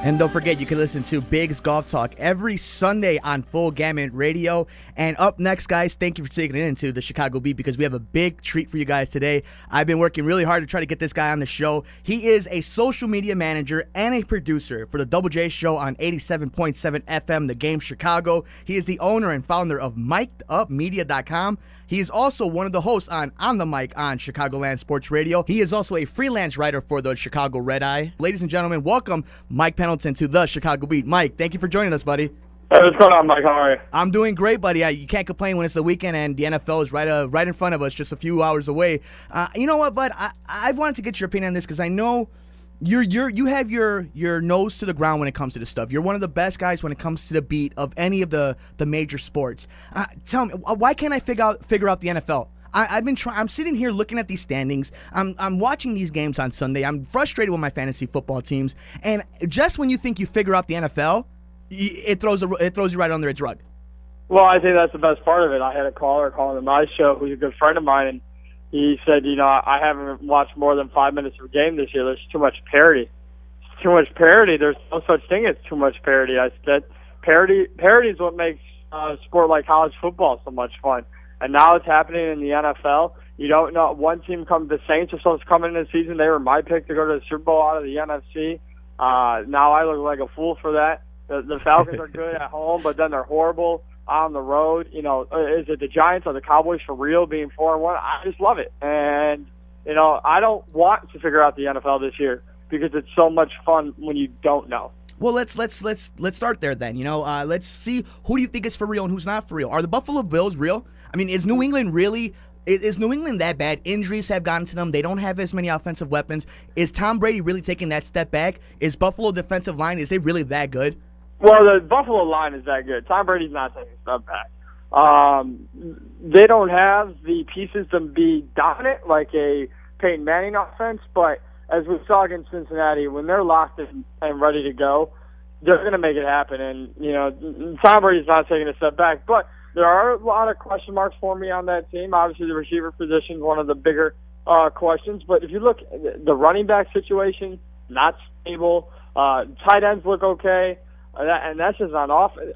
And don't forget, you can listen to Big's Golf Talk every Sunday on Full Gamut Radio. And up next, guys, thank you for taking it into the Chicago Beat because we have a big treat for you guys today. I've been working really hard to try to get this guy on the show. He is a social media manager and a producer for the Double J Show on 87.7 FM, The Game Chicago. He is the owner and founder of MikeUpMedia.com. He is also one of the hosts on the Mic on Chicagoland Sports Radio. He is also a freelance writer for the Chicago Red Eye. Ladies and gentlemen, welcome Mike Pendleton to the Chicago Beat. Mike, thank you for joining us, buddy. Hey, what's going on, Mike? How are you? I'm doing great, buddy. You can't complain when it's the weekend and the NFL is right in front of us, just a few hours away. You know what, bud? I've wanted to get your opinion on this because I know you have your nose to the ground when it comes to this stuff. You're one of the best guys when it comes to the beat of any of the major sports. Tell me, why can't I figure out the NFL? I'm sitting here looking at these standings. I'm watching these games on Sunday. I'm frustrated with my fantasy football teams, and just when you think you figure out the NFL, it throws you right under its rug. Well, I think that's the best part of it. I had a caller calling in my show who's a good friend of mine, and he said, I haven't watched more than 5 minutes of a game this year. There's too much parity. There's too much parity. There's no such thing as too much parity. I said parity is what makes a sport like college football so much fun. And now it's happening in the NFL. You don't know. One team the Saints are supposed to come in this season. They were my pick to go to the Super Bowl out of the NFC. Now I look like a fool for that. The Falcons are good at home, but then they're horrible on the road. Is it the Giants or the Cowboys for real being 4-1? I just love it. And, I don't want to figure out the NFL this year because it's so much fun when you don't know. Well, let's start there then. Let's see who do you think is for real and who's not for real. Are the Buffalo Bills real? I mean, is New England that bad? Injuries have gotten to them. They don't have as many offensive weapons. Is Tom Brady really taking that step back? Is Buffalo defensive line, is it really that good? Well, the Buffalo line is that good. Tom Brady's not taking a step back. They don't have the pieces to be dominant like a Peyton Manning offense, but as we saw against Cincinnati, when they're locked in and ready to go, they're going to make it happen. And, Tom Brady's not taking a step back, but there are a lot of question marks for me on that team. Obviously, the receiver position is one of the bigger questions. But if you look at the running back situation, not stable. Tight ends look okay. And that's just on offense.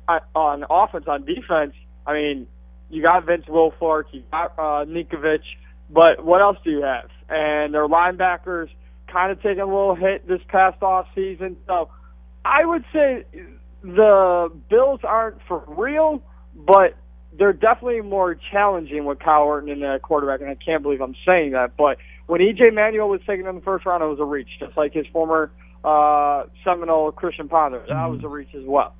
On defense, I mean, you got Vince Wilfork, you got Nikovic, but what else do you have? And their linebackers kind of taking a little hit this past off season. So I would say the Bills aren't for real, but they're definitely more challenging with Kyle Orton in the quarterback, and I can't believe I'm saying that. But when E.J. Manuel was taken in the first round, it was a reach, just like his former Seminole Christian Ponder. That was a reach as well.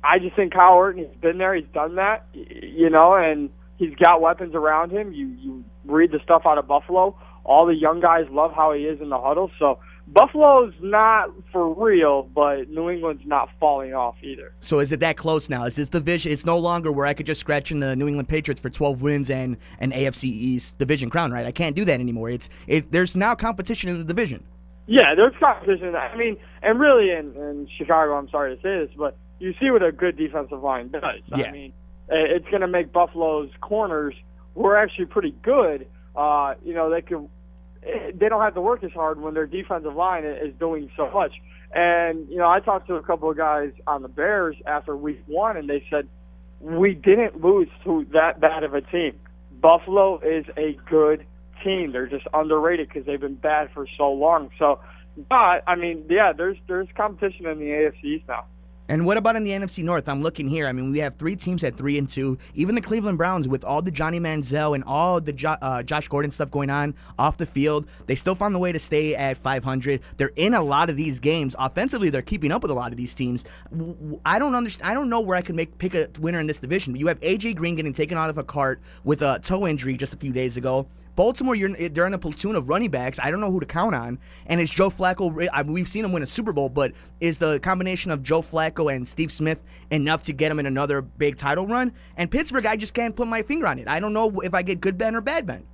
I just think Kyle Orton, he's been there, he's done that, and he's got weapons around him. You read the stuff out of Buffalo. All the young guys love how he is in the huddle. So Buffalo's not for real, but New England's not falling off either. So is it that close now? Is this division? It's no longer where I could just scratch in the New England Patriots for 12 wins and an AFC East division crown, right? I can't do that anymore. There's now competition in the division. Yeah, there's competition. I mean, and really in Chicago, I'm sorry to say this, but you see what a good defensive line does. Yeah. I mean, it's going to make Buffalo's corners, who are actually pretty good, they don't have to work as hard when their defensive line is doing so much. And, I talked to a couple of guys on the Bears after week 1, and they said, we didn't lose to that bad of a team. Buffalo is a good team. They're just underrated because they've been bad for so long. So, but, I mean, yeah, there's competition in the AFC East now. And what about in the NFC North? I'm looking here. I mean, we have 3 teams at 3-2. Even the Cleveland Browns, with all the Johnny Manziel and all the Josh Gordon stuff going on off the field, they still found a way to stay at 500. They're in a lot of these games. Offensively, they're keeping up with a lot of these teams. I don't understand. I don't know where I can pick a winner in this division. You have A.J. Green getting taken out of a cart with a toe injury just a few days ago. Baltimore, they're in a platoon of running backs. I don't know who to count on. And it's Joe Flacco. We've seen him win a Super Bowl, but is the combination of Joe Flacco and Steve Smith enough to get him in another big title run? And Pittsburgh, I just can't put my finger on it. I don't know if I get good Ben or bad Ben.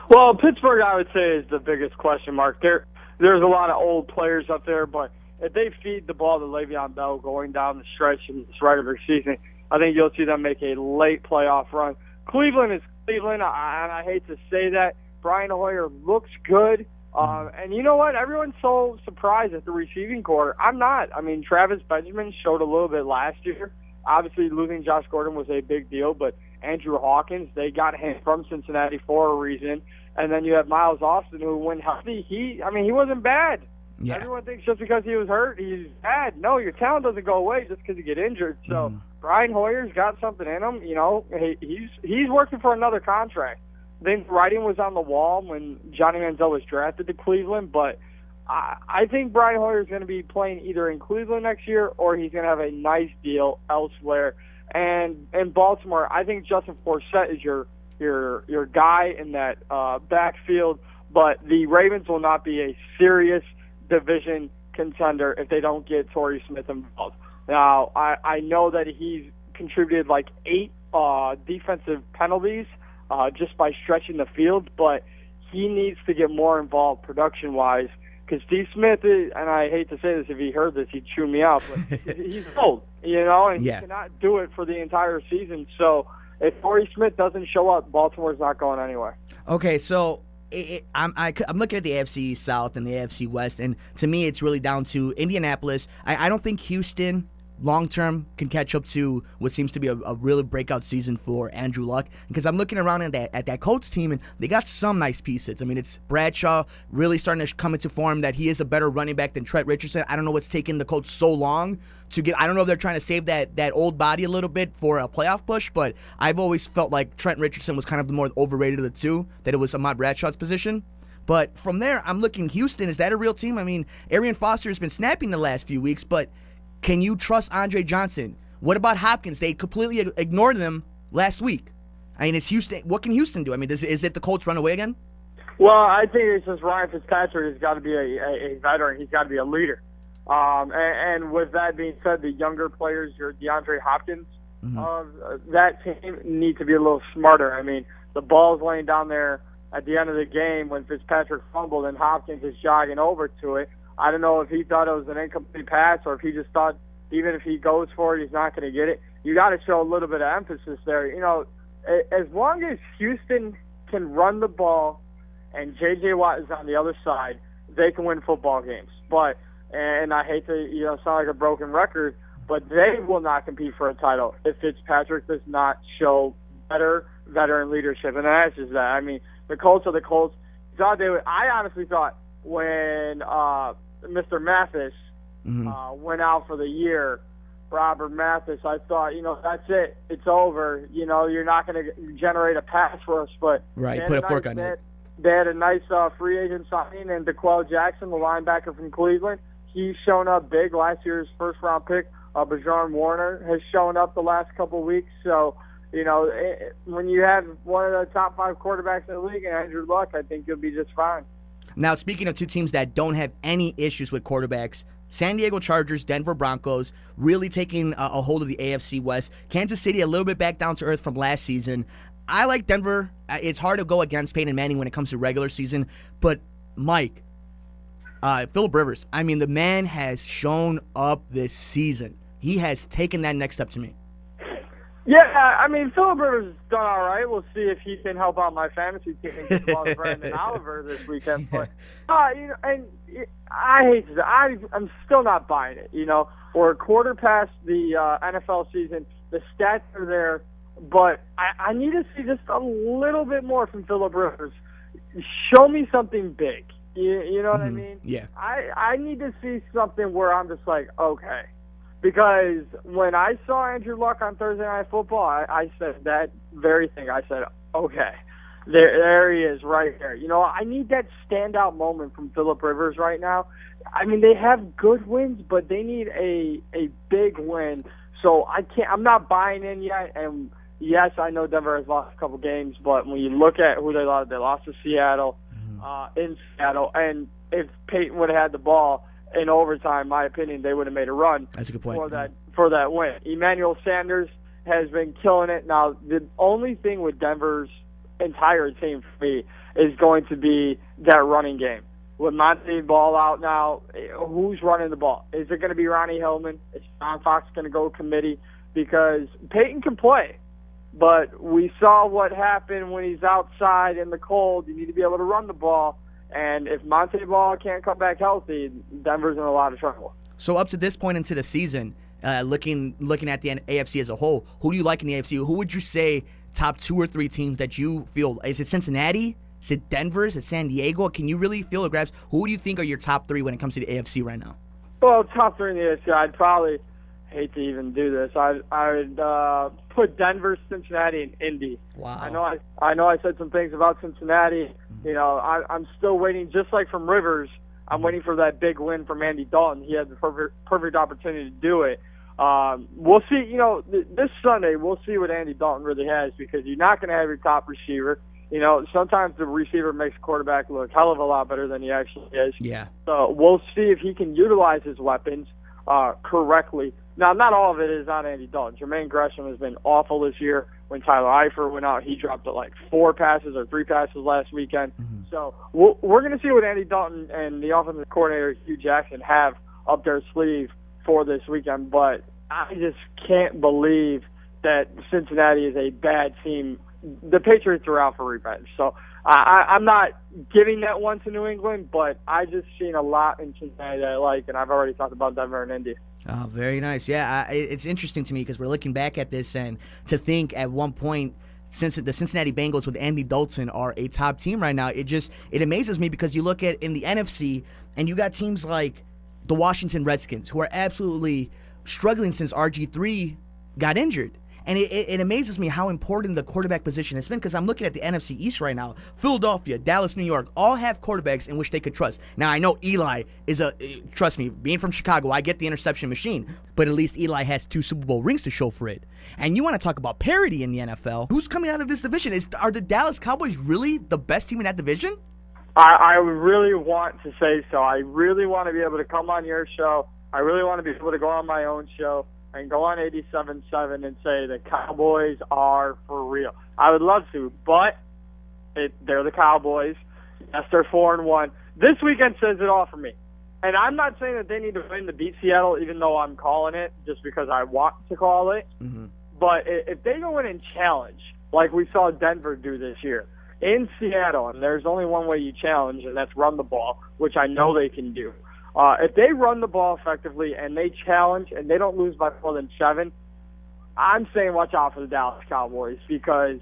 Well, Pittsburgh, I would say, is the biggest question mark. There's a lot of old players up there, but if they feed the ball to Le'Veon Bell going down the stretch in this regular season, I think you'll see them make a late playoff run. Cleveland is Cleveland, and I hate to say that. Brian Hoyer looks good, And you know what? Everyone's so surprised at the receiving corps. I'm not. I mean, Travis Benjamin showed a little bit last year. Obviously, losing Josh Gordon was a big deal, but Andrew Hawkins, they got him from Cincinnati for a reason. And then you have Miles Austin, who, when healthy, he wasn't bad. Yeah. Everyone thinks just because he was hurt, he's bad. No, your talent doesn't go away just because you get injured. So Brian Hoyer's got something in him. You know, he's working for another contract. I think the writing was on the wall when Johnny Manziel was drafted to Cleveland, but I think Brian Hoyer is going to be playing either in Cleveland next year or he's going to have a nice deal elsewhere. And in Baltimore, I think Justin Forsett is your guy in that backfield, but the Ravens will not be a serious division contender if they don't get Torrey Smith involved. Now, I know that he's contributed like 8 defensive penalties just by stretching the field, but he needs to get more involved production-wise because Steve Smith is, and I hate to say this, if he heard this, he'd chew me out, but he's old, you know, and he cannot do it for the entire season. So if Torrey Smith doesn't show up, Baltimore's not going anywhere. Okay, so I'm looking at the AFC South and the AFC West, and to me it's really down to Indianapolis. I don't think Houston long-term can catch up to what seems to be a really breakout season for Andrew Luck, because I'm looking around at that Colts team, and they got some nice pieces. I mean, it's Bradshaw really starting to come into form that he is a better running back than Trent Richardson. I don't know what's taken the Colts so long to get. I don't know if they're trying to save that old body a little bit for a playoff push, but I've always felt like Trent Richardson was kind of the more overrated of the two, that it was Ahmad Bradshaw's position. But from there, I'm looking Houston. Is that a real team? I mean, Arian Foster has been snapping the last few weeks, but can you trust Andre Johnson? What about Hopkins? They completely ignored them last week. I mean, is Houston? What can Houston do? I mean, is it the Colts run away again? Well, I think it's just Ryan Fitzpatrick has got to be a veteran. He's got to be a leader. And with that being said, the younger players, your DeAndre Hopkins, that team need to be a little smarter. I mean, the ball's laying down there at the end of the game when Fitzpatrick fumbled and Hopkins is jogging over to it. I don't know if he thought it was an incomplete pass or if he just thought even if he goes for it, he's not going to get it. You got to show a little bit of emphasis there. You know, as long as Houston can run the ball and J.J. Watt is on the other side, they can win football games. But, and I hate to sound like a broken record, but they will not compete for a title if Fitzpatrick does not show better veteran leadership. And that's just that. I mean, the Colts are the Colts. I honestly thought when Mr. Mathis went out for the year, Robert Mathis, I thought, that's it. It's over. You're not going to generate a pass rush. But right, put a fork on it. They had a nice free agent signing, and DeQuell Jackson, the linebacker from Cleveland, he's shown up big. Last year's first-round pick, Bajon Warner, has shown up the last couple of weeks. So, when you have one of the top 5 quarterbacks in the league, and Andrew Luck, I think you'll be just fine. Now, speaking of two teams that don't have any issues with quarterbacks, San Diego Chargers, Denver Broncos, really taking a hold of the AFC West. Kansas City a little bit back down to earth from last season. I like Denver. It's hard to go against Peyton Manning when it comes to regular season. But, Mike, Phillip Rivers, I mean, the man has shown up this season. He has taken that next step to me. Yeah, I mean, Phillip Rivers has done all right. We'll see if he can help out my fantasy team and get Brandon Oliver this weekend. But, and I hate to say, I'm still not buying it. We're a quarter past the NFL season. The stats are there, but I need to see just a little bit more from Phillip Rivers. Show me something big. You know what I mean? Yeah. I need to see something where I'm just like, okay. Because when I saw Andrew Luck on Thursday Night Football, I said that very thing. I said, okay, there he is right there. I need that standout moment from Phillip Rivers right now. I mean, they have good wins, but they need a big win. So I'm not buying in yet. And yes, I know Denver has lost a couple games, but when you look at who they lost to Seattle, in Seattle. And if Peyton would have had the ball in overtime, in my opinion, they would have made a run. That's a good point. For that win. Emmanuel Sanders has been killing it. Now, the only thing with Denver's entire team for me is going to be that running game. With Monty Ball out now, who's running the ball? Is it going to be Ronnie Hillman? Is John Fox going to go committee? Because Peyton can play, but we saw what happened when he's outside in the cold. You need to be able to run the ball. And if Monte Ball can't come back healthy, Denver's in a lot of trouble. So up to this point into the season, looking at the AFC as a whole, who do you like in the AFC? Who would you say top 2 or 3 teams that you feel? Is it Cincinnati? Is it Denver? Is it San Diego? Can you really feel the grabs? Who do you think are your top 3 when it comes to the AFC right now? Well, top 3 in the AFC, I'd probably hate to even do this. I'd put Denver, Cincinnati, and Indy. Wow. I know I said some things about Cincinnati. You know, I'm still waiting, just like from Rivers. I'm waiting for that big win from Andy Dalton. He had the perfect opportunity to do it. We'll see. You know, this Sunday we'll see what Andy Dalton really has, because you're not going to have your top receiver. You know, sometimes the receiver makes the quarterback look hell of a lot better than he actually is. Yeah. So we'll see if he can utilize his weapons correctly. Now, not all of it is on Andy Dalton. Jermaine Gresham has been awful this year. When Tyler Eifert went out, he dropped like 4 passes or 3 passes last weekend. Mm-hmm. So we're going to see what Andy Dalton and the offensive coordinator, Hugh Jackson, have up their sleeve for this weekend. But I just can't believe that Cincinnati is a bad team. The Patriots are out for revenge. So I'm not giving that one to New England, but I just seen a lot in Cincinnati that I like, and I've already talked about Denver and Indy. Oh, very nice. Yeah, it's interesting to me because we're looking back at this, and to think at one point, since the Cincinnati Bengals with Andy Dalton are a top team right now, it amazes me, because you look at in the NFC and you got teams like the Washington Redskins, who are absolutely struggling since RG3 got injured. And it amazes me how important the quarterback position has been, because I'm looking at the NFC East right now. Philadelphia, Dallas, New York, all have quarterbacks in which they could trust. Now, I know Eli is trust me, being from Chicago, I get the interception machine, but at least Eli has 2 Super Bowl rings to show for it. And you want to talk about parity in the NFL? Who's coming out of this division? Are the Dallas Cowboys really the best team in that division? I really want to say so. I really want to be able to come on your show. I really want to be able to go on my own show and go on 87.7 and say the Cowboys are for real. I would love to, but they're the Cowboys. Yes, they're 4-1. This weekend says it all for me. And I'm not saying that they need to win to beat Seattle, even though I'm calling it just because I want to call it. Mm-hmm. But if they go in and challenge, like we saw Denver do this year, in Seattle, and there's only one way you challenge, and that's run the ball, which I know they can do. If they run the ball effectively and they challenge and they don't lose by more than 7, I'm saying watch out for the Dallas Cowboys, because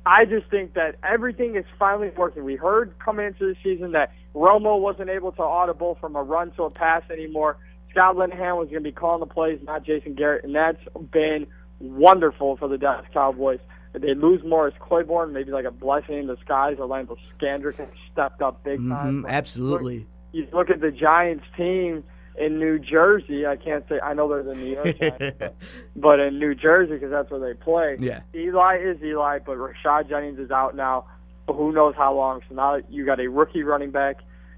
I just think that everything is finally working. We heard coming into the season that Romo wasn't able to audible from a run to a pass anymore. Scott Linehan was going to be calling the plays, not Jason Garrett, and that's been wonderful for the Dallas Cowboys. If they lose Morris Claiborne, maybe like a blessing in disguise. Orlando Scandrick has stepped up big time. Absolutely. You look at the Giants team in New Jersey. I can't say, I know they're the New York Giants, but in New Jersey, because that's where they play. Yeah. Eli is Eli, but Rashad Jennings is out now. Who knows how long? So now you got a rookie running back.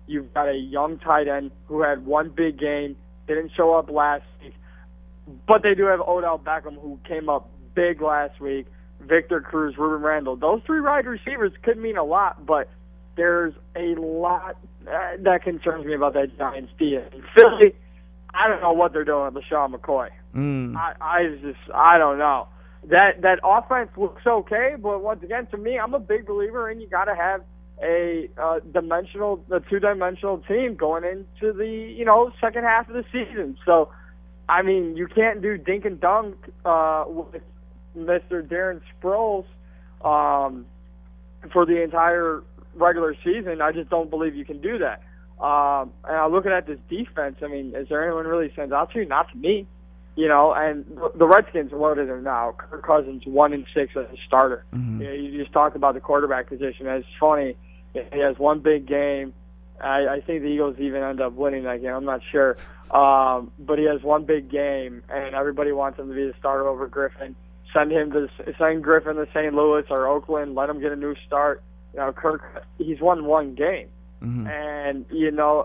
You've got a young tight end who had one big game, didn't show up last week. But they do have Odell Beckham, who came up big last week. Victor Cruz, Ruben Randle. Those 3 wide receivers could mean a lot, but there's a lot that concerns me about that Giants team. Philly, I don't know what they're doing with LaShawn McCoy. I don't know. That offense looks okay, but once again, to me, I'm a big believer in you got to have a two-dimensional team going into the second half of the season. So, I mean, you can't do dink and dunk with Mr. Darren Sproles for the entire regular season. I just don't believe you can do that. And I'm looking at this defense. I mean, is there anyone really stands out to you? Not to me. And the Redskins, what are they now? Kirk Cousins 1-6 as a starter. Mm-hmm. You just talked about the quarterback position. It's funny. He has one big game. I think the Eagles even end up winning that game. I'm not sure. But he has one big game, and everybody wants him to be the starter over Griffin. Send Griffin to St. Louis or Oakland. Let him get a new start. Kirk, he's won one game. Mm-hmm. And,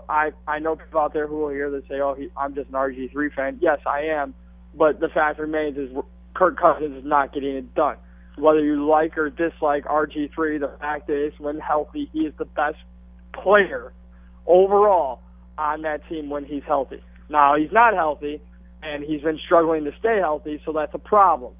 I know people out there who will hear this say, I'm just an RG3 fan. Yes, I am. But the fact remains is Kirk Cousins is not getting it done. Whether you like or dislike RG3, the fact is, when healthy, he is the best player overall on that team when he's healthy. Now, he's not healthy, and he's been struggling to stay healthy, so that's a problem.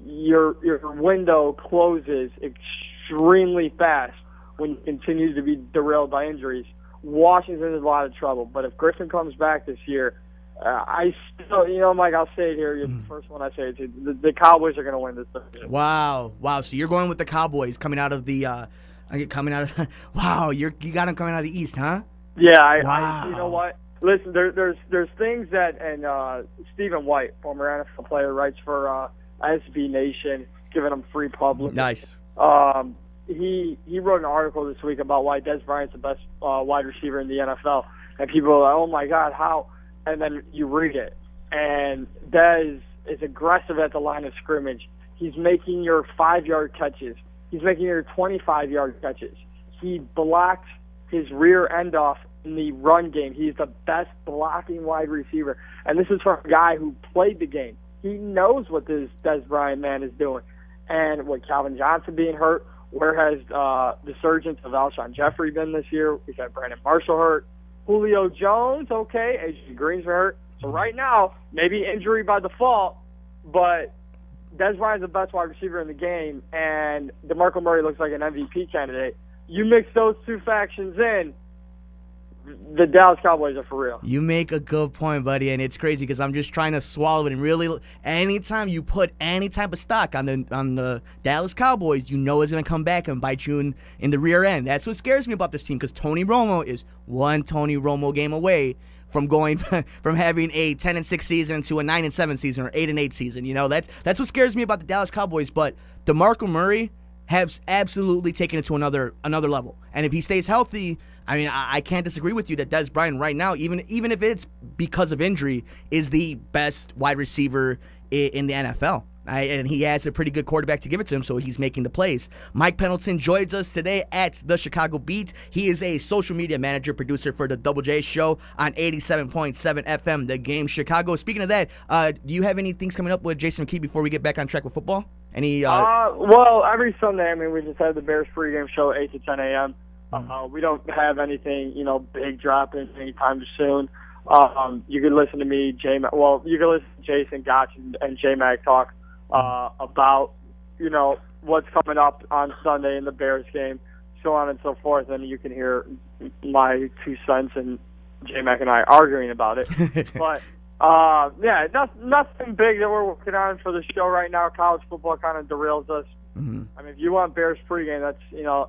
Your window closes extremely fast when he continues to be derailed by injuries, Washington is in a lot of trouble. But if Griffin comes back this year, I still, Mike, I'll say it here. You're the first one I say it to. The Cowboys are going to win this division. Wow. So you're going with the Cowboys coming out of the wow, you got them coming out of the East, huh? Yeah. Wow. You know what? Listen, there's things that, and Stephen White, former NFL player, writes for SB Nation, giving them free public. Nice. He wrote an article this week about why Dez Bryant's the best wide receiver in the NFL, and people are like, "Oh my God, how?" And then you read it, and Dez is aggressive at the line of scrimmage. He's making your 5-yard catches. He's making your 25-yard catches. He blocked his rear end off in the run game. He's the best blocking wide receiver, and this is from a guy who played the game. He knows what this Dez Bryant man is doing, and with Calvin Johnson being hurt. Where has the surgence of Alshon Jeffrey been this year? We've got Brandon Marshall hurt. Julio Jones, okay. A.J. Green's hurt. So right now, maybe injury by default, but Dez Bryant's the best wide receiver in the game, and DeMarco Murray looks like an MVP candidate. You mix those two factions in, the Dallas Cowboys are for real. You make a good point, buddy, and it's crazy because I'm just trying to swallow it. And really, anytime you put any type of stock on the Dallas Cowboys, you know it's going to come back and bite you in the rear end. That's what scares me about this team, because Tony Romo is one Tony Romo game away from going from having a 10-6 season to a 9-7 season or 8-8 season. That's what scares me about the Dallas Cowboys. But DeMarco Murray has absolutely taken it to another level, and if he stays healthy, I mean, I can't disagree with you that Dez Bryant right now, even if it's because of injury, is the best wide receiver in the NFL. And he has a pretty good quarterback to give it to him, so he's making the plays. Mike Pendleton joins us today at the Chicago Beat. He is a social media manager, producer for the Double J Show on 87.7 FM, The Game Chicago. Speaking of that, do you have any things coming up with Jason McKee before we get back on track with football? Any? Well, every Sunday, I mean, we just had the Bears pregame show 8 to 10 a.m. We don't have anything, big dropping anytime soon. You can listen to me, you can listen to Jason Gotch and J-Mac talk about, what's coming up on Sunday in the Bears game, so on and so forth, and you can hear my 2 cents and J-Mac and I arguing about it. But, nothing big that we're working on for the show right now. College football kind of derails us. Mm-hmm. I mean, if you want Bears pregame, that's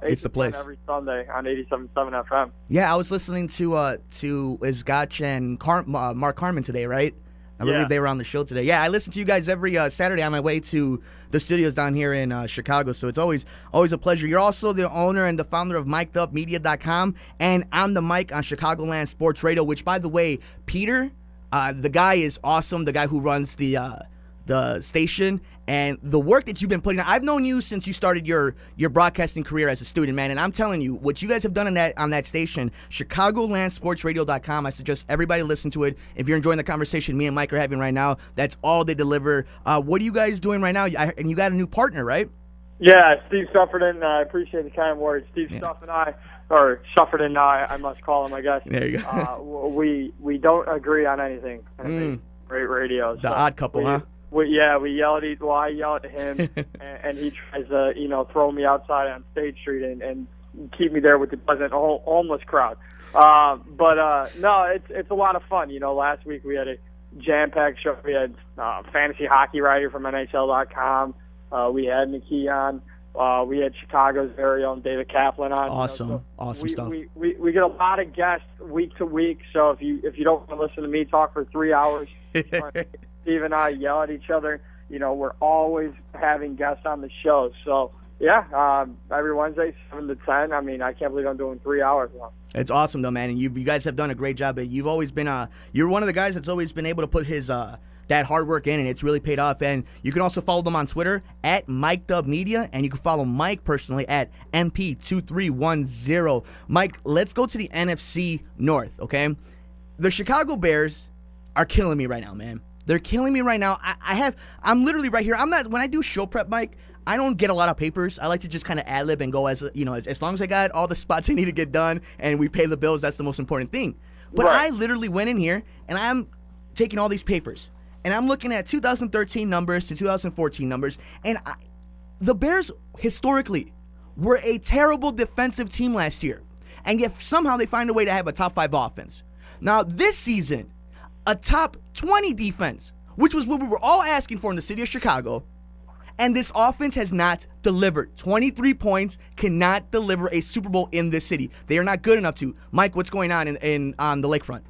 it's the place every Sunday on 87.7 FM. Yeah, I was listening to Gotch and Mark Carman today, right? I believe they were on the show today. Yeah, I listen to you guys every Saturday on my way to the studios down here in Chicago, so it's always a pleasure. You're also the owner and the founder of MikedUpMedia.com and On the Mic on Chicagoland Sports Radio, which, by the way, Peter, the guy is awesome, the guy who runs the station, and the work that you've been putting on. I've known you since you started your broadcasting career as a student, man, and I'm telling you, what you guys have done on that station, ChicagolandSportsRadio.com, I suggest everybody listen to it. If you're enjoying the conversation me and Mike are having right now, that's all they deliver. What are you guys doing right now? And you got a new partner, right? Yeah, Steve Sufferton. I appreciate the kind words. Steve Sufferton and I must call him, I guess. There you go. We don't agree on anything. Great radio. The odd couple, huh? We yell at each. Well, I yell at him, and he tries to, throw me outside on State Street and keep me there with the pleasant homeless crowd. No, it's a lot of fun. Last week we had a jam-packed show. We had fantasy hockey writer from NHL.com. We had McKee on. We had Chicago's very own David Kaplan on. Awesome stuff. We get a lot of guests week to week. So if you don't want to listen to me talk for 3 hours. Steve and I yell at each other. We're always having guests on the show. So, every Wednesday, 7 to 10. I mean, I can't believe I'm doing 3 hours now. It's awesome, though, man. And you guys have done a great job. You've always been you're one of the guys that's always been able to put his that hard work in, and it's really paid off. And you can also follow them on Twitter at MikeDubMedia, and you can follow Mike personally at MP2310. Mike, let's go to the NFC North, okay? The Chicago Bears are killing me right now, man. They're killing me right now. I'm literally right here. When I do show prep, Mike, I don't get a lot of papers. I like to just kind of ad-lib and go as long as I got all the spots I need to get done and we pay the bills, that's the most important thing. But right. I literally went in here and I'm taking all these papers and I'm looking at 2013 numbers to 2014 numbers, and the Bears historically were a terrible defensive team last year, and yet somehow they find a way to have a top 5 offense. Now, this season, a top 20 defense, which was what we were all asking for in the city of Chicago, and this offense has not delivered. 23 points cannot deliver a Super Bowl in this city. They are not good enough to. Mike, what's going on on the lakefront?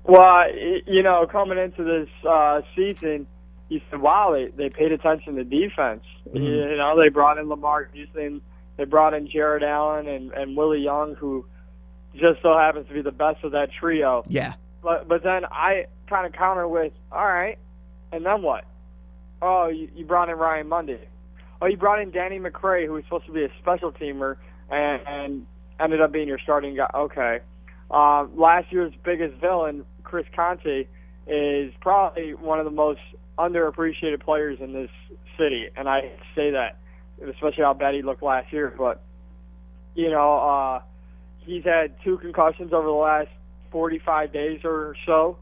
Well, coming into this season, you said, wow, they paid attention to defense. Mm-hmm. They brought in Lamar Houston, they brought in Jared Allen and Willie Young, who just so happens to be the best of that trio. Yeah. But then I kind of counter with, all right, and then what? Oh, you brought in Ryan Mundy. Oh, you brought in Danny McCray, who was supposed to be a special teamer, and ended up being your starting guy. Okay. Last year's biggest villain, Chris Conte, is probably one of the most underappreciated players in this city, and I hate to say that, especially how bad he looked last year. But, he's had 2 concussions over the last 45 days or so,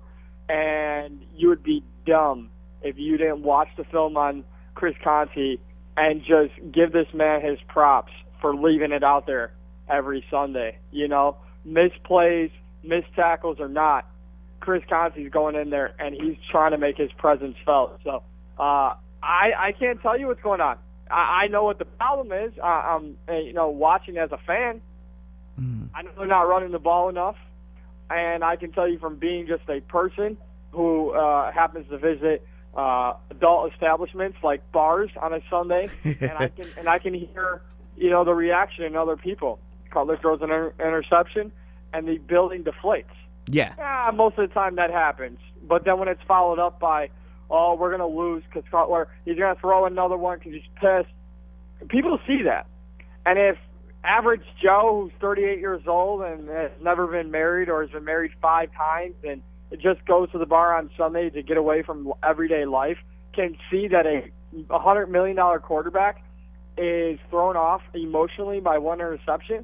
and you would be dumb if you didn't watch the film on Chris Conte and just give this man his props for leaving it out there every Sunday. Missed plays, missed tackles or not, Chris Conte's going in there and he's trying to make his presence felt. So I can't tell you what's going on. I know what the problem is. I'm watching as a fan. I know they're not running the ball enough, and I can tell you from being just a person who happens to visit adult establishments like bars on a Sunday, and I can hear the reaction in other people. Cutler throws an interception, and the building deflates. Yeah. Most of the time that happens, but then when it's followed up by, oh, we're gonna lose because Cutler, he's gonna throw another one because he's pissed. People see that, and if average Joe, who's 38 years old and has never been married or has been married 5 times and it just goes to the bar on Sunday to get away from everyday life, can see that a $100 million quarterback is thrown off emotionally by one interception.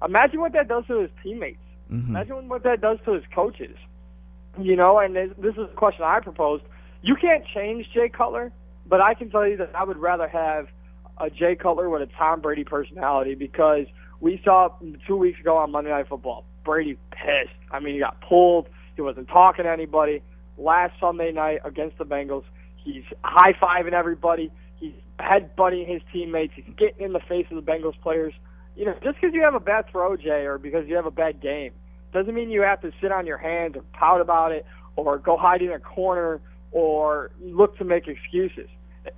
Imagine what that does to his teammates. Mm-hmm. Imagine what that does to his coaches. And this is a question I proposed. You can't change Jay Cutler, but I can tell you that I would rather have a Jay Cutler with a Tom Brady personality, because we saw 2 weeks ago on Monday Night Football, Brady pissed. I mean, he got pulled. He wasn't talking to anybody. Last Sunday night against the Bengals, he's high-fiving everybody. He's headbutting his teammates. He's getting in the face of the Bengals players. Just because you have a bad throw, Jay, or because you have a bad game, doesn't mean you have to sit on your hands and pout about it or go hide in a corner or look to make excuses.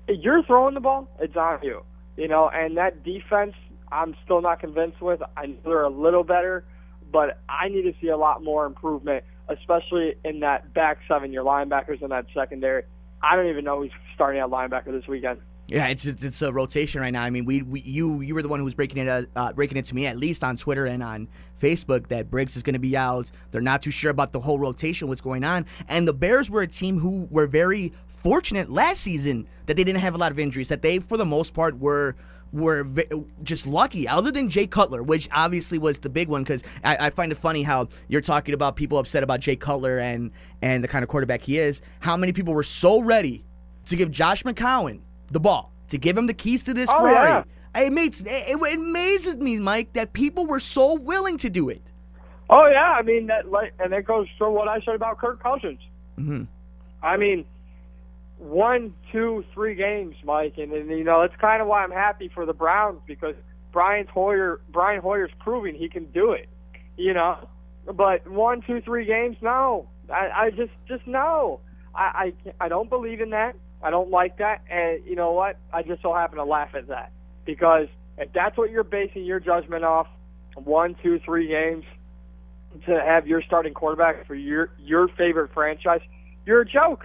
You're throwing the ball, it's on you. And that defense, I'm still not convinced with. I know they're a little better, but I need to see a lot more improvement, especially in that back 7, your linebackers in that secondary. I don't even know who's starting at linebacker this weekend. Yeah, it's a rotation right now. I mean, you were the one who was breaking it to me, at least on Twitter and on Facebook, that Briggs is going to be out. They're not too sure about the whole rotation, what's going on. And the Bears were a team who were very fortunate last season that they didn't have a lot of injuries, that they, for the most part, were just lucky, other than Jay Cutler, which obviously was the big one, because I find it funny how you're talking about people upset about Jay Cutler and the kind of quarterback he is. How many people were so ready to give Josh McCown the ball, to give him the keys to this Ferrari? Yeah. It amazes me, Mike, that people were so willing to do it. Oh, yeah. I mean, that goes to what I said about Kirk Cousins. Mm-hmm. I mean, 1, 2, 3 games, Mike, and that's kind of why I'm happy for the Browns, because Brian Hoyer's proving he can do it, But 1, 2, 3 games, no. I just no. I don't believe in that. I don't like that, and you know what? I just so happen to laugh at that, because if that's what you're basing your judgment off, 1, 2, 3 games to have your starting quarterback for your favorite franchise, you're a joke.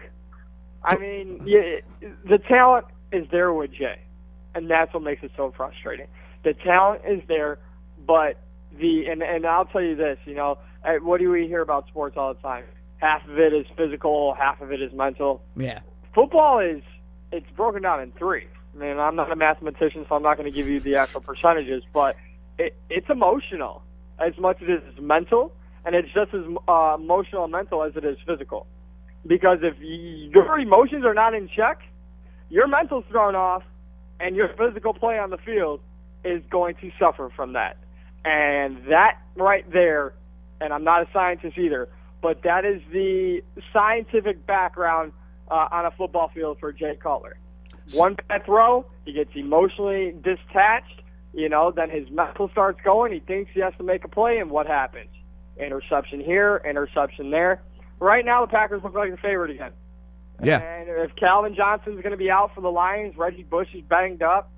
I mean, the talent is there with Jay, and that's what makes it so frustrating. The talent is there, but and I'll tell you this, what do we hear about sports all the time? Half of it is physical, half of it is mental. Yeah. Football it's broken down in 3. I mean, I'm not a mathematician, so I'm not going to give you the actual percentages, but it's emotional as much as it is mental, and it's just as emotional and mental as it is physical. Because if your emotions are not in check, your mental's thrown off, and your physical play on the field is going to suffer from that. And that right there, and I'm not a scientist either, but that is the scientific background on a football field for Jay Cutler. One bad throw, he gets emotionally detached, then his mental starts going. He thinks he has to make a play, and what happens? Interception here, interception there. Right now, the Packers look like the favorite again. Yeah. And if Calvin Johnson's going to be out for the Lions, Reggie Bush is banged up.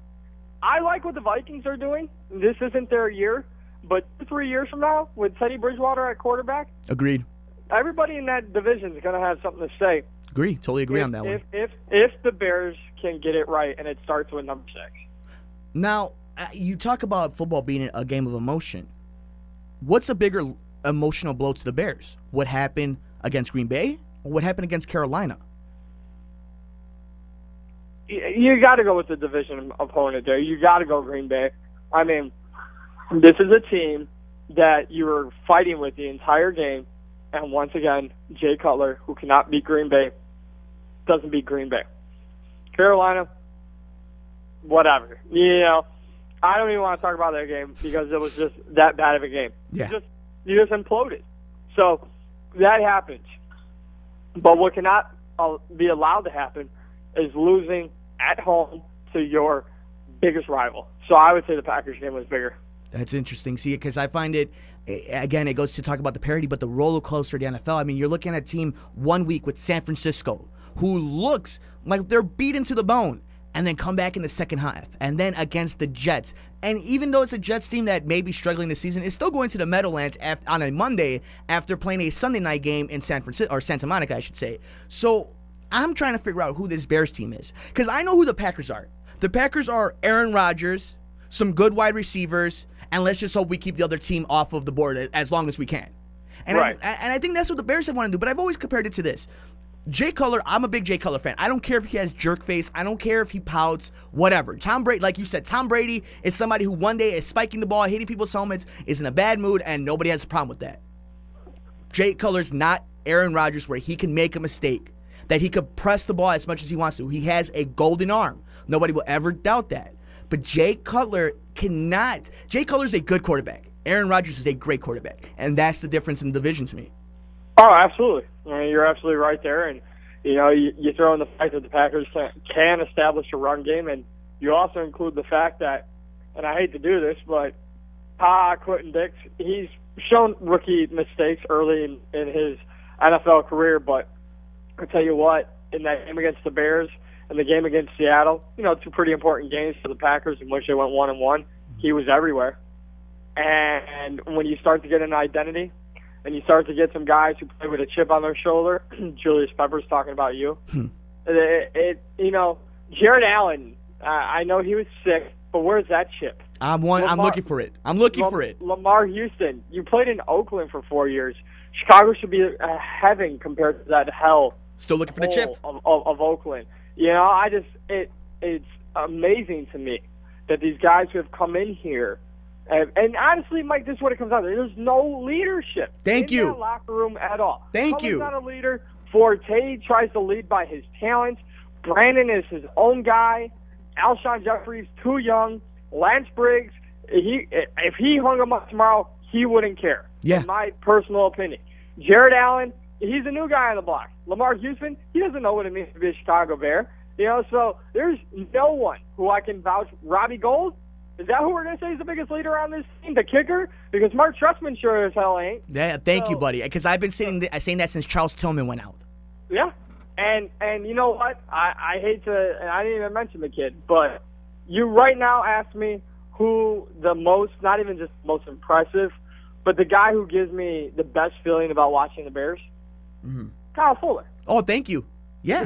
I like what the Vikings are doing. This isn't their year, but 3 years from now, with Teddy Bridgewater at quarterback, Agreed. everybody in that division is going to have something to say. Agree. Totally agree on that one. If the Bears can get it right, and it starts with number 6. Now, you talk about football being a game of emotion. What's a bigger emotional blow to the Bears? What happened against Green Bay or what happened against Carolina? You got to go with the division opponent there. You got to go Green Bay. I mean, this is a team that you were fighting with the entire game, and once again, Jay Cutler, who cannot beat Green Bay, doesn't beat Green Bay. Carolina, whatever. I don't even want to talk about that game because it was just that bad of a game. Yeah. You just imploded. So that happens. But what cannot be allowed to happen is losing at home to your biggest rival. So I would say the Packers game was bigger. That's interesting. See, because I find it, again, it goes to talk about the parity, but the roller coaster of the NFL. I mean, you're looking at a team 1 week with San Francisco, who looks like they're beaten to the bone, and then come back in the second half, and then against the Jets. And even though it's a Jets team that may be struggling this season, it's still going to the Meadowlands on a Monday after playing a Sunday night game in San Francisco, or Santa Monica, I should say. So I'm trying to figure out who this Bears team is, because I know who the Packers are. The Packers are Aaron Rodgers, some good wide receivers, and let's just hope we keep the other team off of the board as long as we can. And right. I think that's what the Bears want to do, but I've always compared it to this. Jay Cutler, I'm a big Jay Cutler fan. I don't care if he has jerk face. I don't care if he pouts, whatever. Tom Brady, like you said, Tom Brady is somebody who one day is spiking the ball, hitting people's helmets, is in a bad mood, and nobody has a problem with that. Jay Cutler's not Aaron Rodgers where he can make a mistake, that he could press the ball as much as he wants to. He has a golden arm. Nobody will ever doubt that. But Jay Cutler cannot. Jay Cutler's a good quarterback. Aaron Rodgers is a great quarterback, and that's the difference in the division to me. Oh, absolutely. I mean, you're absolutely right there. And, you throw in the fact that the Packers can establish a run game, and you also include the fact that, and I hate to do this, but Quentin Dix, he's shown rookie mistakes early in his NFL career, but I'll tell you what, in that game against the Bears and the game against Seattle, 2 pretty important games for the Packers in which they went 1-1, he was everywhere. And when you start to get an identity, and you start to get some guys who play with a chip on their shoulder, Julius Peppers talking about you. Jared Allen, I know he was sick, but where's that chip? I'm looking for it. I'm looking for it. Lamar Houston, you played in Oakland for 4 years. Chicago should be a heaven compared to that hell. Still looking for the chip of Oakland. It's amazing to me that these guys who have come in here. And honestly, Mike, this is what it comes down to. There's no leadership in that locker room at all. Thank you. Not a leader. Forte tries to lead by his talents. Brandon is his own guy. Alshon Jeffrey's too young. Lance Briggs, if he hung him up tomorrow, he wouldn't care. Yeah. In my personal opinion. Jared Allen, he's a new guy on the block. Lamar Houston, he doesn't know what it means to be a Chicago Bear. So there's no one who I can vouch. Robbie Gould, is that who we're going to say is the biggest leader on this team? The kicker? Because Mark Trestman sure as hell ain't. Yeah, thank you, buddy. Because I've been saying that since Charles Tillman went out. Yeah. And you know what? I hate to, and I didn't even mention the kid, but you right now ask me who the most, not even just most impressive, but the guy who gives me the best feeling about watching the Bears, Kyle Fuller. Oh, thank you. Yeah.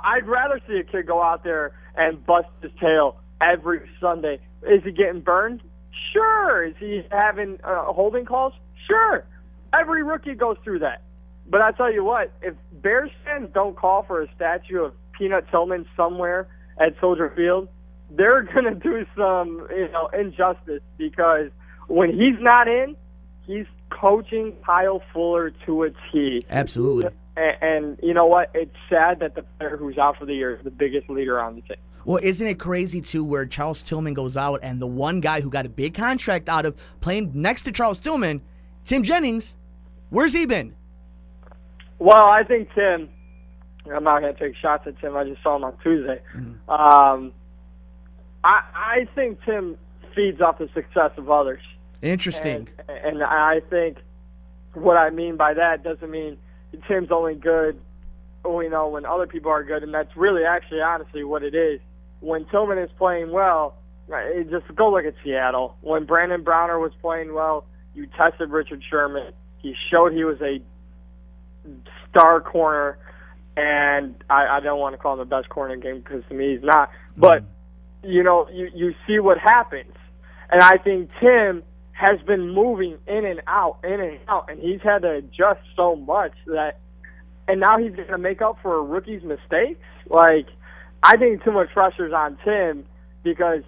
I'd rather see a kid go out there and bust his tail every Sunday. Is he getting burned? Sure. Is he having holding calls? Sure. Every rookie goes through that. But I tell you what, if Bears fans don't call for a statue of Peanut Tillman somewhere at Soldier Field, they're going to do some, injustice, because when he's not in, he's coaching Kyle Fuller to a T. Absolutely. And you know what? It's sad that the player who's out for the year is the biggest leader on the team. Well, isn't it crazy, too, where Charles Tillman goes out and the one guy who got a big contract out of playing next to Charles Tillman, Tim Jennings, where's he been? Well, I think Tim, I'm not going to take shots at Tim. I just saw him on Tuesday. I think Tim feeds off the success of others. Interesting. And I think what I mean by that doesn't mean Tim's only good, when other people are good, and that's really actually honestly what it is. When Tillman is playing well, just go look at Seattle. When Brandon Browner was playing well, you tested Richard Sherman. He showed he was a star corner, and I don't want to call him the best corner in the game because to me he's not. But, you see what happens. And I think Tim has been moving in and out, and he's had to adjust so much and now he's going to make up for a rookie's mistakes? I think too much pressure's on Tim because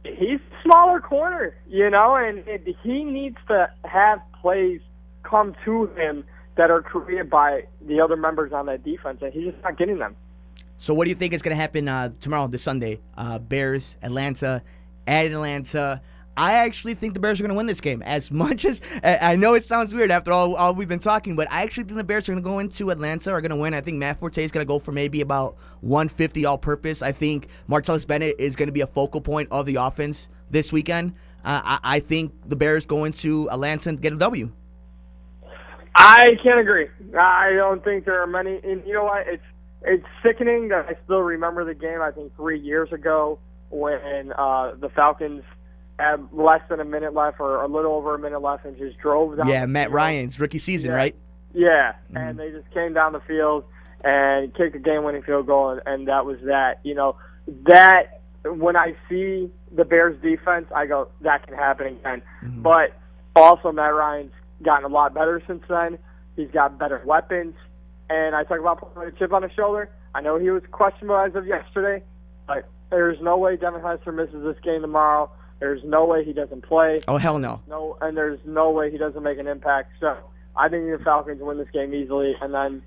he's a smaller corner, and he needs to have plays come to him that are created by the other members on that defense, and he's just not getting them. So what do you think is going to happen tomorrow, this Sunday? Bears, Atlanta, at Atlanta. I actually think the Bears are going to win this game. As much as I know it sounds weird after all we've been talking, but I actually think the Bears are going to go into Atlanta, are going to win. I think Matt Forte is going to go for maybe about 150 all-purpose. I think Martellus Bennett is going to be a focal point of the offense this weekend. I think the Bears go into Atlanta and get a W. I can't agree. I don't think there are many. And you know what? It's sickening that I still remember the game, I think 3 years ago, when the Falcons had less than a minute left or a little over a minute left and just drove down. Yeah, Matt Ryan's rookie season, right? Yeah, and they just came down the field and kicked a game-winning field goal, and that was that. That when I see the Bears defense, I go, that can happen again. But also Matt Ryan's gotten a lot better since then. He's got better weapons. And I talk about putting a chip on his shoulder. I know he was questionable as of yesterday, but there's no way Devin Hester misses this game tomorrow. There's no way he doesn't play. Oh, hell no. And there's no way he doesn't make an impact. So I think the Falcons win this game easily. And then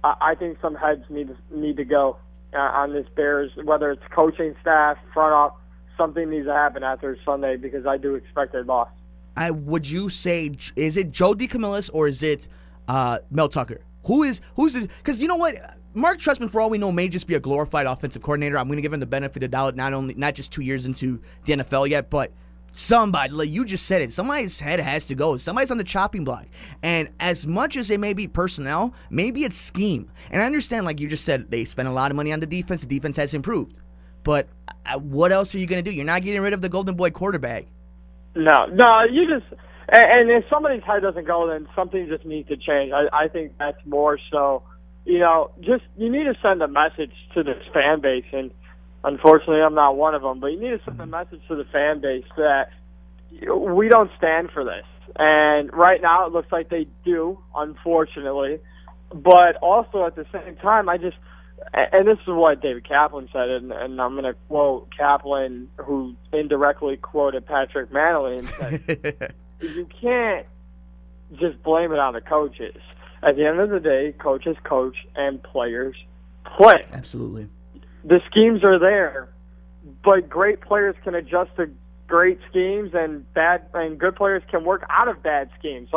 I think some heads need to go on this Bears, whether it's coaching staff, front office. Something needs to happen after Sunday because I do expect a loss. Would you say, is it Joe DeCamillis or is it Mel Tucker? Who's the, because you know what? Mark Trestman, for all we know, may just be a glorified offensive coordinator. I'm going to give him the benefit of the doubt, not just 2 years into the NFL yet, but somebody, like you just said it, somebody's head has to go. Somebody's on the chopping block. And as much as it may be personnel, maybe it's scheme. And I understand, like you just said, they spent a lot of money on the defense. The defense has improved. But what else are you going to do? You're not getting rid of the Golden Boy quarterback. No, you just – and if somebody's head doesn't go, then something just needs to change. I think that's more so – just you need to send a message to this fan base, and unfortunately I'm not one of them, but you need to send a message to the fan base that we don't stand for this. And right now it looks like they do, unfortunately. But also at the same time, and this is what David Kaplan said, and I'm going to quote Kaplan, who indirectly quoted Patrick Manley, and said, you can't just blame it on the coaches. At the end of the day, coaches coach and players play. Absolutely. The schemes are there, but great players can adjust to great schemes, and good players can work out of bad schemes.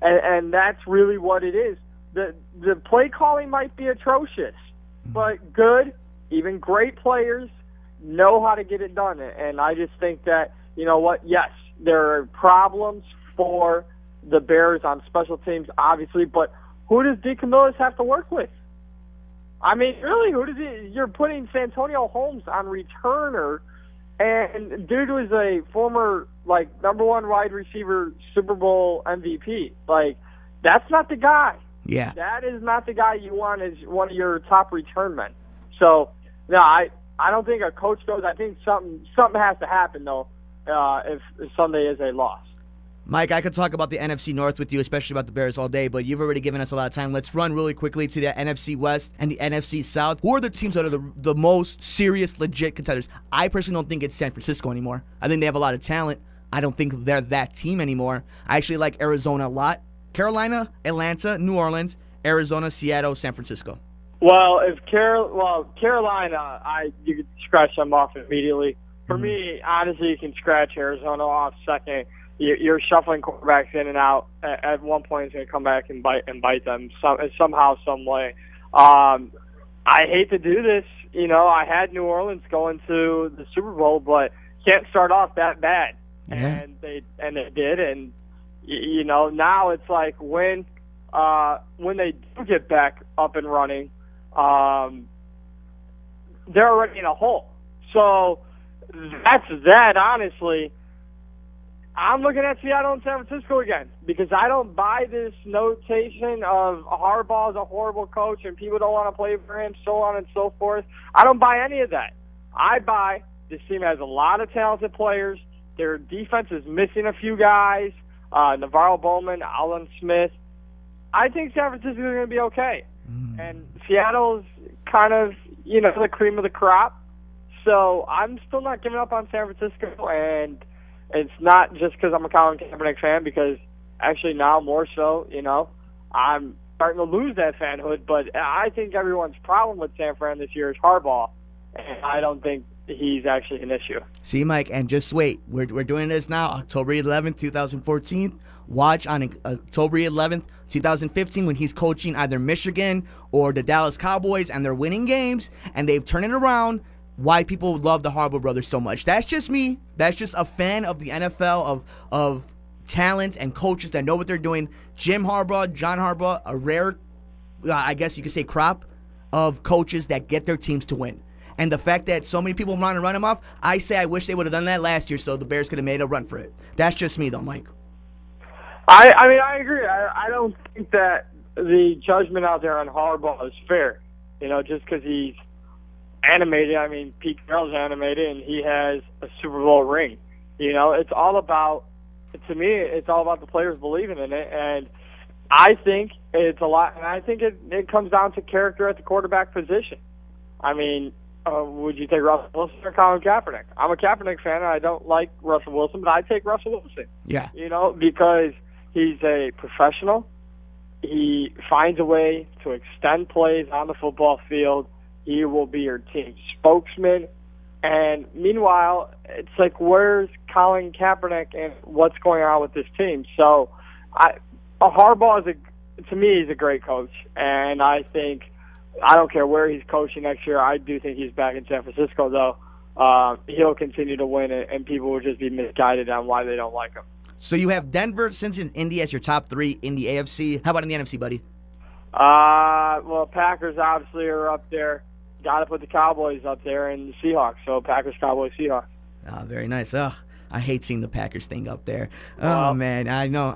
And that's really what it is. The play calling might be atrocious, but good, even great players know how to get it done. And I just think that, you know what, yes, there are problems for the Bears on special teams, obviously, but who does DeCamillis have to work with? I mean, really, you're putting Santonio Holmes on returner, and dude was a former, number one wide receiver, Super Bowl MVP. That's not the guy. Yeah. That is not the guy you want as one of your top return men. So, no, I don't think a coach goes. I think something has to happen, though, if Sunday is a loss. Mike, I could talk about the NFC North with you, especially about the Bears all day, but you've already given us a lot of time. Let's run really quickly to the NFC West and the NFC South. Who are the teams that are the most serious, legit contenders? I personally don't think it's San Francisco anymore. I think they have a lot of talent. I don't think they're that team anymore. I actually like Arizona a lot. Carolina, Atlanta, New Orleans, Arizona, Seattle, San Francisco. Well, Carolina, you could scratch them off immediately. For me, honestly, you can scratch Arizona off second. You're shuffling quarterbacks in and out. At one point, it's going to come back and bite them somehow, some way. I hate to do this. I had New Orleans going to the Super Bowl, but can't start off that bad. Yeah. And they did, and now it's like when they do get back up and running, they're already in a hole. So that's that, honestly. I'm looking at Seattle and San Francisco again because I don't buy this notation of Harbaugh's a horrible coach and people don't want to play for him, so on and so forth. I don't buy any of that. I buy this team has a lot of talented players. Their defense is missing a few guys, Navarro Bowman, Alan Smith. I think San Francisco is going to be okay. And Seattle's kind of, the cream of the crop. So I'm still not giving up on San Francisco, and it's not just because I'm a Colin Kaepernick fan, because actually now more so, I'm starting to lose that fanhood. But I think everyone's problem with San Fran this year is Harbaugh, and I don't think he's actually an issue. See, Mike, and just wait. We're doing this now, October 11th, 2014. Watch on October 11th, 2015, when he's coaching either Michigan or the Dallas Cowboys, and they're winning games, and they've turned it around. Why people love the Harbaugh brothers so much. That's just me. That's just a fan of the NFL, of talent and coaches that know what they're doing. Jim Harbaugh, John Harbaugh, a rare, I guess you could say, crop of coaches that get their teams to win. And the fact that so many people want to run him off, I say I wish they would have done that last year so the Bears could have made a run for it. That's just me, though, Mike. I mean, I agree. I don't think that the judgment out there on Harbaugh is fair. Just because he's animated. I mean, Pete Carroll's animated, and he has a Super Bowl ring. It's all about, to me, it's all about the players believing in it. And I think it's a lot, and I think it comes down to character at the quarterback position. I mean, would you take Russell Wilson or Colin Kaepernick? I'm a Kaepernick fan, and I don't like Russell Wilson, but I take Russell Wilson. Yeah. Because he's a professional. He finds a way to extend plays on the football field. He will be your team spokesman. And meanwhile, it's like, where's Colin Kaepernick and what's going on with this team? So Harbaugh to me, he's a great coach. And I think, I don't care where he's coaching next year, I do think he's back in San Francisco, though. He'll continue to win it, and people will just be misguided on why they don't like him. So you have Denver, Cincinnati, Indy as your top three in the AFC. How about in the NFC, buddy? Well, Packers obviously are up there. Got to put the Cowboys up there and the Seahawks. So Packers, Cowboys, Seahawks. Oh, very nice. Oh, I hate seeing the Packers thing up there. Oh, man. I know.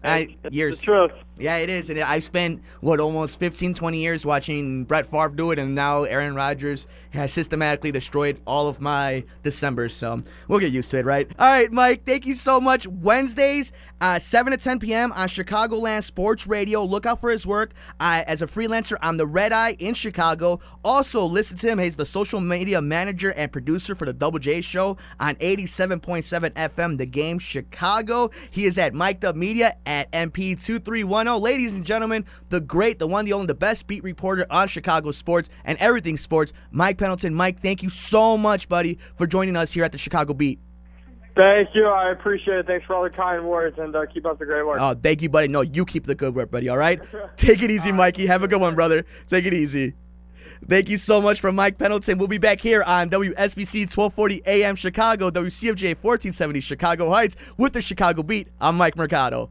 It's the truth. Yeah, it is. And I spent, almost 15, 20 years watching Brett Favre do it, and now Aaron Rodgers has systematically destroyed all of my Decembers. So we'll get used to it, right? All right, Mike, thank you so much. Wednesdays, 7 to 10 p.m. on Chicagoland Sports Radio. Look out for his work as a freelancer on the Red Eye in Chicago. Also, listen to him. He's the social media manager and producer for the Double J Show on 87.7 FM, The Game Chicago. He is at Mic'd Up Media at MP2310. Ladies and gentlemen, the great, the one, the only, the best beat reporter on Chicago sports and everything sports, Mike Pendleton. Mike, thank you so much, buddy, for joining us here at the Chicago Beat. Thank you. I appreciate it. Thanks for all the kind words, and keep up the great work. Oh, thank you, buddy. No, you keep the good work, buddy, all right? Take it easy, Mikey. Have a good one, brother. Take it easy. Thank you so much for Mike Pendleton. We'll be back here on WSBC 1240 AM Chicago, WCFJ 1470 Chicago Heights with the Chicago Beat. I'm Mike Mercado.